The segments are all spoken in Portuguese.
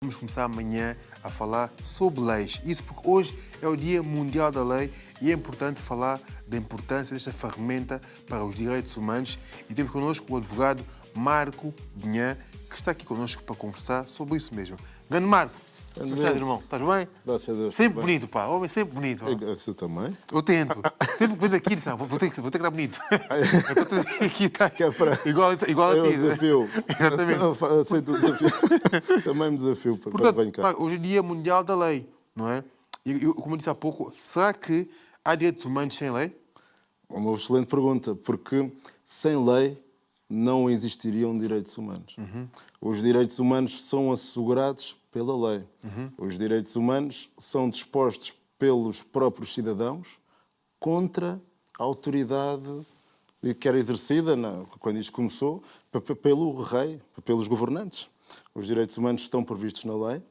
Vamos começar amanhã a falar sobre leis. Isso porque hoje é o Dia Mundial da Lei e é importante falar da importância desta ferramenta para os direitos humanos. E temos connosco o advogado Marco Binhan, que está aqui connosco para conversar sobre isso mesmo. Grande Marco, como estás, irmão? Estás bem? Graças a Deus. Sempre bonito, pá. Homem, sempre bonito. Você também? Eu tento. Sempre que vens aqui, vou ter que estar bonito. Aqui está Que é para... igual a ti. É o desafio. Exatamente. Eu aceito o desafio. Também me desafio para Portanto, bem cá. Marco, hoje é Dia Mundial da Lei, não é? E, como eu disse há pouco, será que há direitos humanos sem lei? É uma excelente pergunta, porque sem lei não existiriam direitos humanos. Os direitos humanos são assegurados pela lei. Os direitos humanos são dispostos pelos próprios cidadãos contra a autoridade que era exercida, quando isto começou, pelo rei, pelos governantes. Os direitos humanos estão previstos na lei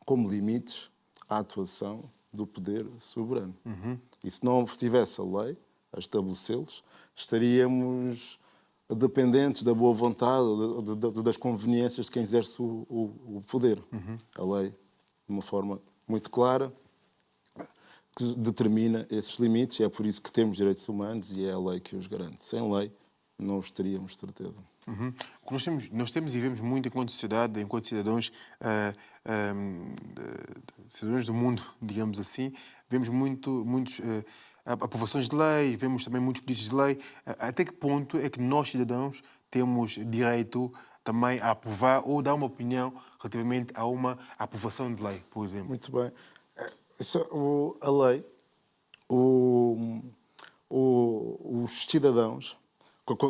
como limites à atuação do poder soberano. E se não tivesse a lei a estabelecê-los, estaríamos dependentes da boa vontade, das conveniências de quem exerce o poder. A lei, de uma forma muito clara, que determina esses limites, e é por isso que temos direitos humanos e é a lei que os garante. Sem lei, não os teríamos, certeza. O que nós temos e vemos muito enquanto sociedade, enquanto cidadãos, cidadãos do mundo, digamos assim, vemos muitos aprovações de lei, vemos também muitos pedidos de lei. Até que ponto é que nós, cidadãos, temos direito também a aprovar ou dar uma opinião relativamente a uma aprovação de lei, por exemplo? Muito bem. A lei, os cidadãos,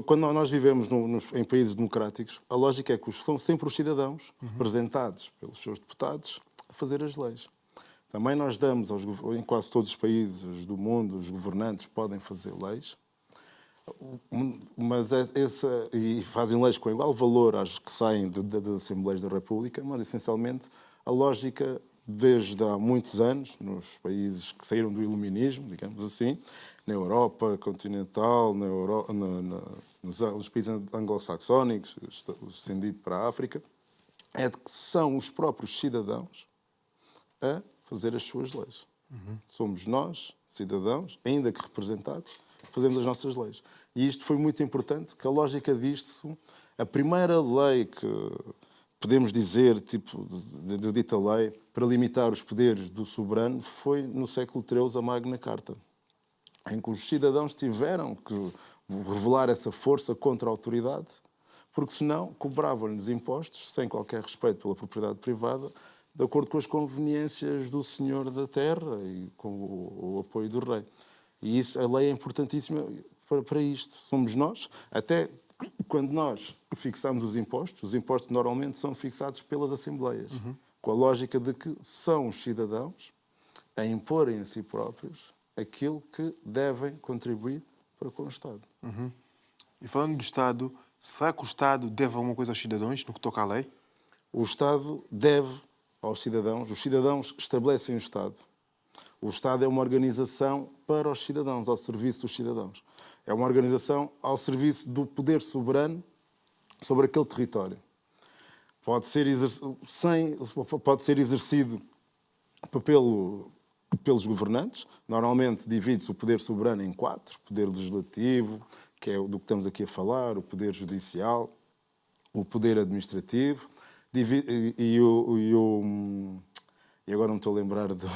quando nós vivemos em países democráticos, a lógica é que são sempre os cidadãos, representados pelos seus deputados, a fazer as leis. Também nós damos, em quase todos os países do mundo, os governantes podem fazer leis, mas e fazem leis com igual valor às que saem das Assembleias da República, mas essencialmente a lógica, desde há muitos anos, nos países que saíram do iluminismo, digamos assim, na Europa continental, nos países anglo-saxónicos, estendido para a África, é de que são os próprios cidadãos a fazer as suas leis. Somos nós, cidadãos, ainda que representados, fazemos as nossas leis. E isto foi muito importante, que a lógica disto, a primeira lei que podemos dizer, tipo de dita lei, para limitar os poderes do soberano, foi no século XIII a Magna Carta, em que os cidadãos tiveram que revelar essa força contra a autoridade, porque senão cobravam-lhes impostos, sem qualquer respeito pela propriedade privada, de acordo com as conveniências do senhor da terra e com o apoio do rei. E isso, a lei é importantíssima para isto. Somos nós, até quando nós fixamos os impostos normalmente são fixados pelas Assembleias, com a lógica de que são os cidadãos a imporem a si próprios aquilo que devem contribuir para com o Estado. E falando do Estado, será que o Estado deve alguma coisa aos cidadãos no que toca à lei? O Estado deve aos cidadãos, os cidadãos estabelecem o Estado. O Estado é uma organização para os cidadãos, ao serviço dos cidadãos. É uma organização ao serviço do poder soberano sobre aquele território. Pode ser exercido pelos governantes. Normalmente divide-se o poder soberano em 4. O poder legislativo, que é do que estamos aqui a falar, o poder judicial, o poder administrativo e agora não estou a lembrar Do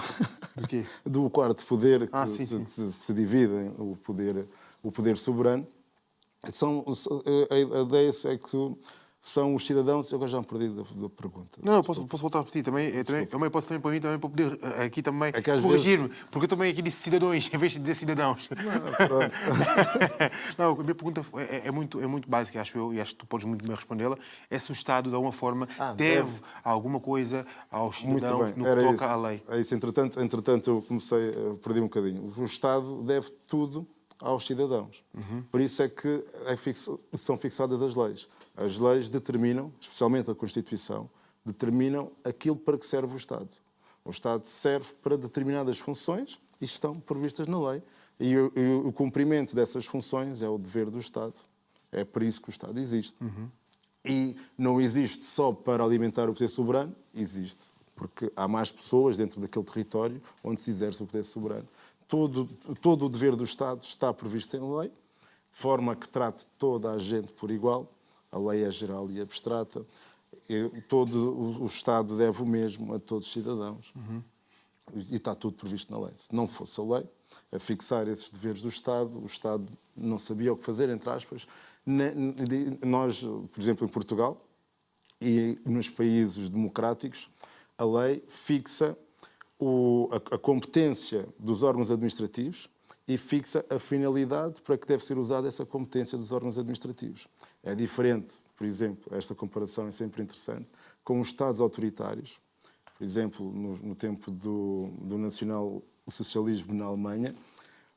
quê? do quarto poder que sim. se dividem, o poder soberano. A ideia é que são os cidadãos... Eu agora já me perdi da pergunta. Não, posso voltar a repetir. Também posso também para mim também para poder aqui também corrigir-me, porque eu também aqui disse cidadãos em vez de dizer cidadãos. Não, a minha pergunta é muito básica, acho eu, e acho que tu podes muito bem respondê-la. É se o Estado, de alguma forma, deve alguma coisa aos cidadãos no que toca à lei. É isso. Entretanto, eu perdi um bocadinho. O Estado deve tudo aos cidadãos. Por isso é que são fixadas as leis. As leis determinam, especialmente a Constituição, determinam aquilo para que serve o Estado. O Estado serve para determinadas funções e estão previstas na lei. E o cumprimento dessas funções é o dever do Estado. É por isso que o Estado existe. E não existe só para alimentar o poder soberano, existe porque há mais pessoas dentro daquele território onde se exerce o poder soberano. Todo o dever do Estado está previsto em lei, de forma que trate toda a gente por igual. A lei é geral e abstrata. Todo o Estado deve o mesmo a todos os cidadãos. E está tudo previsto na lei. Se não fosse a lei a fixar esses deveres do Estado, o Estado não sabia o que fazer, entre aspas. Nós, por exemplo, em Portugal e nos países democráticos, a lei fixa a competência dos órgãos administrativos e fixa a finalidade para que deve ser usada essa competência dos órgãos administrativos. É diferente, por exemplo, esta comparação é sempre interessante, com os Estados autoritários. Por exemplo, no tempo do nacional-socialismo na Alemanha,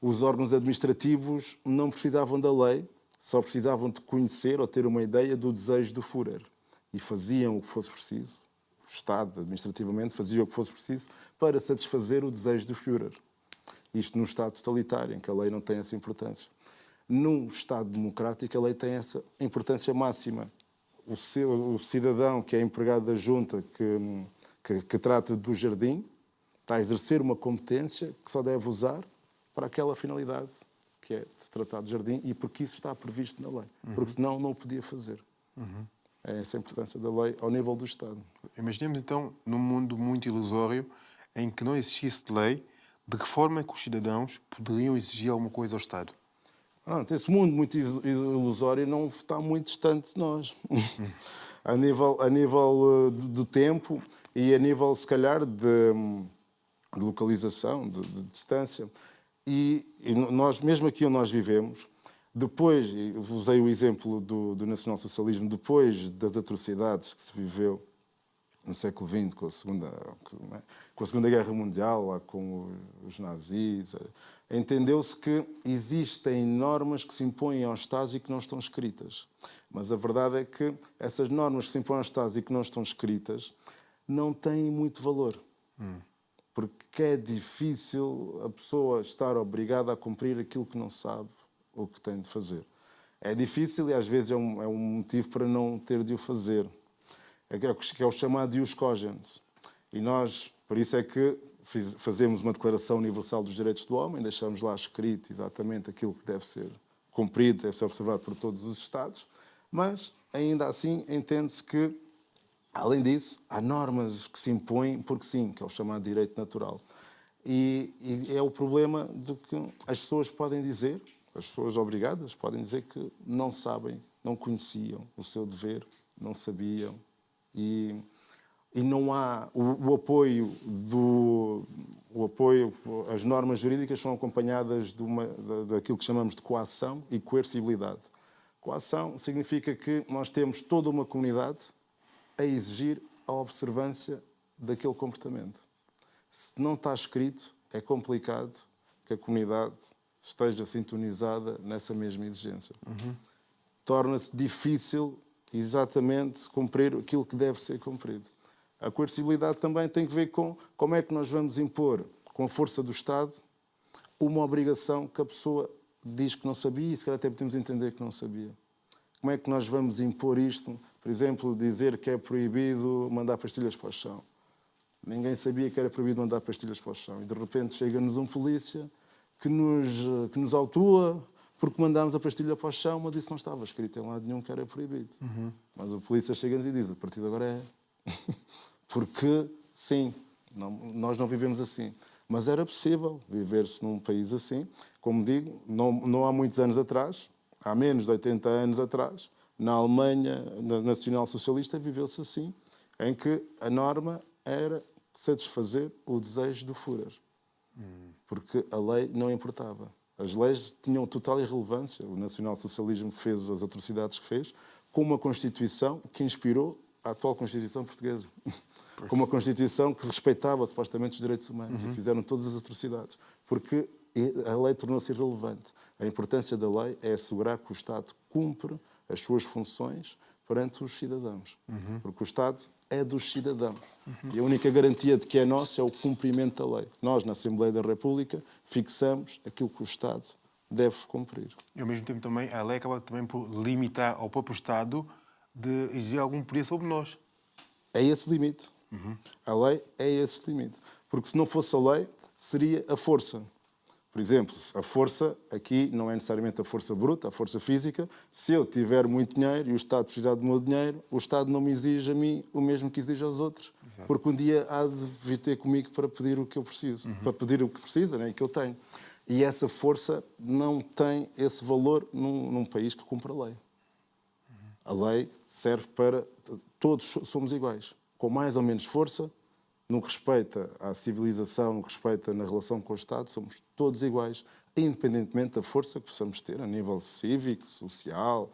os órgãos administrativos não precisavam da lei, só precisavam de conhecer ou ter uma ideia do desejo do Führer. E faziam o que fosse preciso, o Estado, administrativamente, fazia o que fosse preciso para satisfazer o desejo do Führer. Isto num Estado totalitário, em que a lei não tem essa importância. Num Estado democrático, a lei tem essa importância máxima. O cidadão que é empregado da junta, que trata do jardim, está a exercer uma competência que só deve usar para aquela finalidade, que é de se tratar de jardim, e porque isso está previsto na lei. Porque senão não o podia fazer. É essa a importância da lei ao nível do Estado. Imaginemos então num mundo muito ilusório em que não existisse lei, de que forma é que os cidadãos poderiam exigir alguma coisa ao Estado? Esse mundo muito ilusório não está muito distante de nós. A nível do tempo e a nível, se calhar, de localização, de distância. E nós, mesmo aqui onde nós vivemos, depois, usei o exemplo do nacionalsocialismo, depois das atrocidades que se viveu no século XX, com a Segunda Guerra Mundial, lá com os nazis, entendeu-se que existem normas que se impõem aos Estados e que não estão escritas. Mas a verdade é que essas normas que se impõem aos Estados e que não estão escritas não têm muito valor. Porque é difícil a pessoa estar obrigada a cumprir aquilo que não sabe o que tem de fazer. É difícil e às vezes é um motivo para não ter de o fazer. Que é o chamado ius cogens. E nós, por isso é que fazemos uma Declaração Universal dos Direitos do Homem, deixamos lá escrito exatamente aquilo que deve ser cumprido, deve ser observado por todos os Estados, mas ainda assim entende-se que, além disso, há normas que se impõem porque sim, que é o chamado direito natural. E é o problema do que as pessoas podem dizer, as pessoas obrigadas podem dizer que não sabem, não conheciam o seu dever, não sabiam. E não há o apoio, as normas jurídicas são acompanhadas daquilo que chamamos de coação e coercibilidade. Coação significa que nós temos toda uma comunidade a exigir a observância daquele comportamento. Se não está escrito, é complicado que a comunidade esteja sintonizada nessa mesma exigência. Torna-se difícil exatamente cumprir aquilo que deve ser cumprido. A coercibilidade também tem que ver com como é que nós vamos impor, com a força do Estado, uma obrigação que a pessoa diz que não sabia e se calhar até podemos entender que não sabia. Como é que nós vamos impor isto? Por exemplo, dizer que é proibido mandar pastilhas para o chão. Ninguém sabia que era proibido mandar pastilhas para o chão. E de repente chega-nos um polícia que nos autua porque mandámos a pastilha para o chão, mas isso não estava escrito em lado nenhum que era proibido. Mas o polícia chega-nos e diz, a partir de agora é. Porque, sim, nós não vivemos assim. Mas era possível viver-se num país assim. Como digo, não há muitos anos atrás, há menos de 80 anos atrás, na Alemanha nacional-socialista viveu-se assim, em que a norma era satisfazer o desejo do Führer. Porque a lei não importava. As leis tinham total irrelevância. O nacionalsocialismo fez as atrocidades que fez com uma Constituição que inspirou a atual Constituição portuguesa. Com uma Constituição que respeitava supostamente os direitos humanos. E fizeram todas as atrocidades. Porque a lei tornou-se irrelevante. A importância da lei é assegurar que o Estado cumpre as suas funções perante os cidadãos. Porque o Estado é dos cidadãos. E a única garantia de que é nosso é o cumprimento da lei. Nós, na Assembleia da República, fixamos aquilo que o Estado deve cumprir. E, ao mesmo tempo, também, a lei acaba também por limitar ao próprio Estado de exigir algum poder sobre nós. É esse limite. A lei é esse limite. Porque se não fosse a lei, seria a força. Por exemplo, a força aqui não é necessariamente a força bruta, a força física. Se eu tiver muito dinheiro e o Estado precisar do meu dinheiro, o Estado não me exige a mim o mesmo que exige aos outros. Exato. Porque um dia há de vir ter comigo para pedir o que eu preciso, para pedir o que precisa, né, e que eu tenho. E essa força não tem esse valor num país que cumpre a lei. A lei serve para... Todos somos iguais, com mais ou menos força. No que respeita à civilização, no que respeita na relação com o Estado, somos todos iguais, independentemente da força que possamos ter a nível cívico, social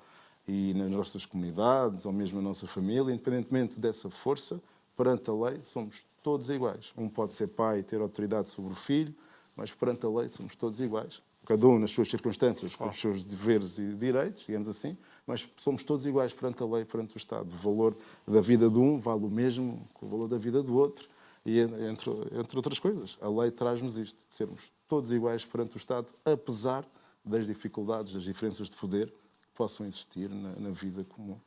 e nas nossas comunidades, ou mesmo na nossa família. Independentemente dessa força, perante a lei, somos todos iguais. Um pode ser pai e ter autoridade sobre o filho, mas perante a lei somos todos iguais. Cada um nas suas circunstâncias, com os seus deveres e direitos, digamos assim, mas somos todos iguais perante a lei, perante o Estado. O valor da vida de um vale o mesmo que o valor da vida do outro. E entre outras coisas, a lei traz-nos isto, de sermos todos iguais perante o Estado, apesar das dificuldades, das diferenças de poder que possam existir na vida comum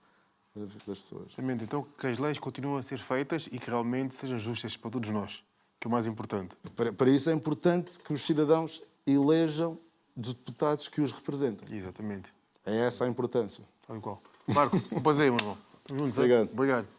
das pessoas. Exatamente. Então, que as leis continuem a ser feitas e que realmente sejam justas para todos nós, que é o mais importante. Para isso é importante que os cidadãos elejam deputados que os representem. Exatamente. É essa a importância. Tal e qual. Marco, um prazer, meu irmão. Obrigado. Obrigado.